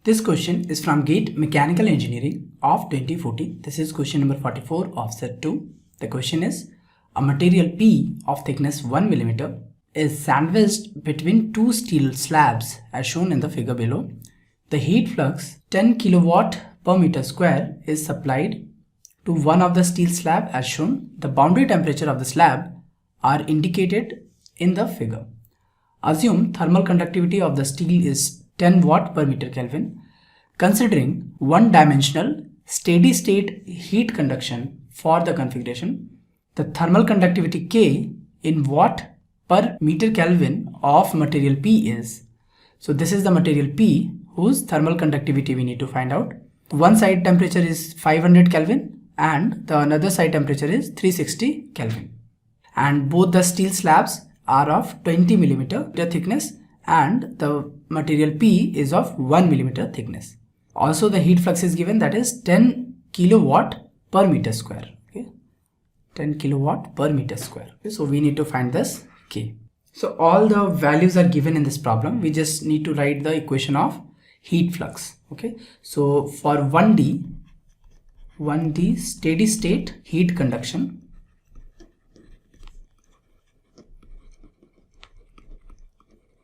This question is from GATE Mechanical Engineering of 2014. This is question number 44 of set 2. The question is, a material P of thickness 1 mm is sandwiched between two steel slabs as shown in the figure below. The heat flux 10 kilowatt per meter square is supplied to one of the steel slab as shown. The boundary temperature of the slab are indicated in the figure. Assume thermal conductivity of the steel is 10 watt per meter Kelvin. Considering one-dimensional steady-state heat conduction for the configuration, the thermal conductivity K in watt per meter Kelvin of material P is. So this is the material P whose thermal conductivity we need to find out. One side temperature is 500 Kelvin and the another side temperature is 360 Kelvin. And both the steel slabs are of 20 mm thickness and the material P is of 1 mm thickness. Also the heat flux is given, that is 10 kilowatt per meter square. Okay, 10 kilowatt per meter square. Okay, so we need to find this K. So all the values are given in this problem. We just need to write the equation of heat flux. Okay, so for 1D steady state heat conduction,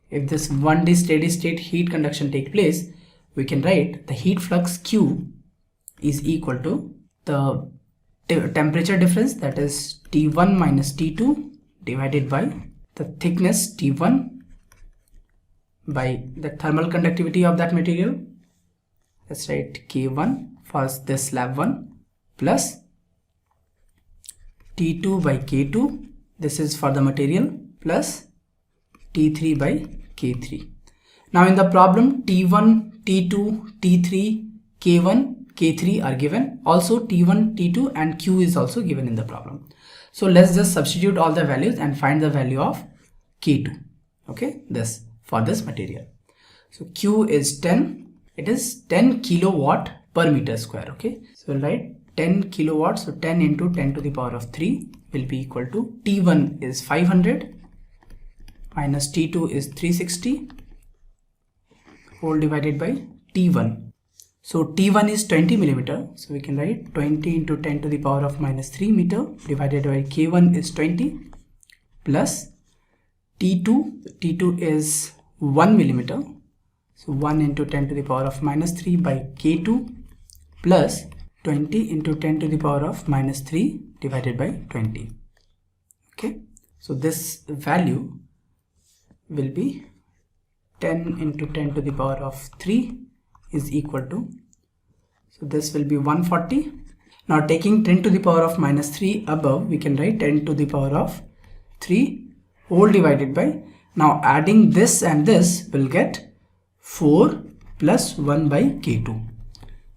if this 1D steady state heat conduction take place, we can write the heat flux Q is equal to the temperature difference, that is T1 minus T2 divided by the thickness T1 by the thermal conductivity of that material. Let's write K1 for this slab 1 plus T2 by K2, this is for the material, plus T3 by K3. Now in the problem T1, T2, T3, K1, K3 are given. Also T1, T2 and Q is also given in the problem. So let's just substitute all the values and find the value of K2. Okay, this for this material. So Q is 10. It is 10 kilowatt per meter square. Okay, so write 10 kilowatts. So 10 into 10 to the power of 3 will be equal to T1 is 500 minus T2 is 360 whole divided by T1. So T1 is 20 millimeter. So we can write 20 into 10 to the power of minus 3 meter divided by K1 is 20 plus T2 is 1 millimeter. So 1 into 10 to the power of minus 3 by K2 plus 20 into 10 to the power of minus 3 divided by 20. Okay, so this value will be 10 into 10 to the power of 3 is equal to, so this will be 140. Now taking 10 to the power of minus 3 above, we can write 10 to the power of 3 whole divided by, now adding this and this will get 4 plus 1 by K2.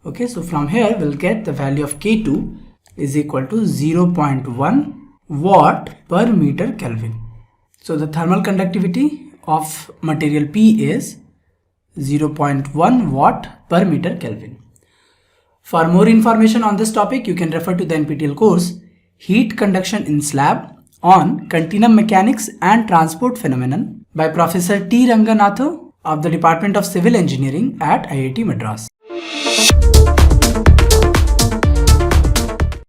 Okay, so from here we'll get the value of K2 is equal to 0.1 watt per meter Kelvin. So the thermal conductivity of material P is 0.1 watt per meter Kelvin. For more information on this topic, you can refer to the NPTEL course Heat Conduction in Slab on Continuum Mechanics and Transport Phenomenon by Professor T. Ranganathan of the Department of Civil Engineering at IIT Madras.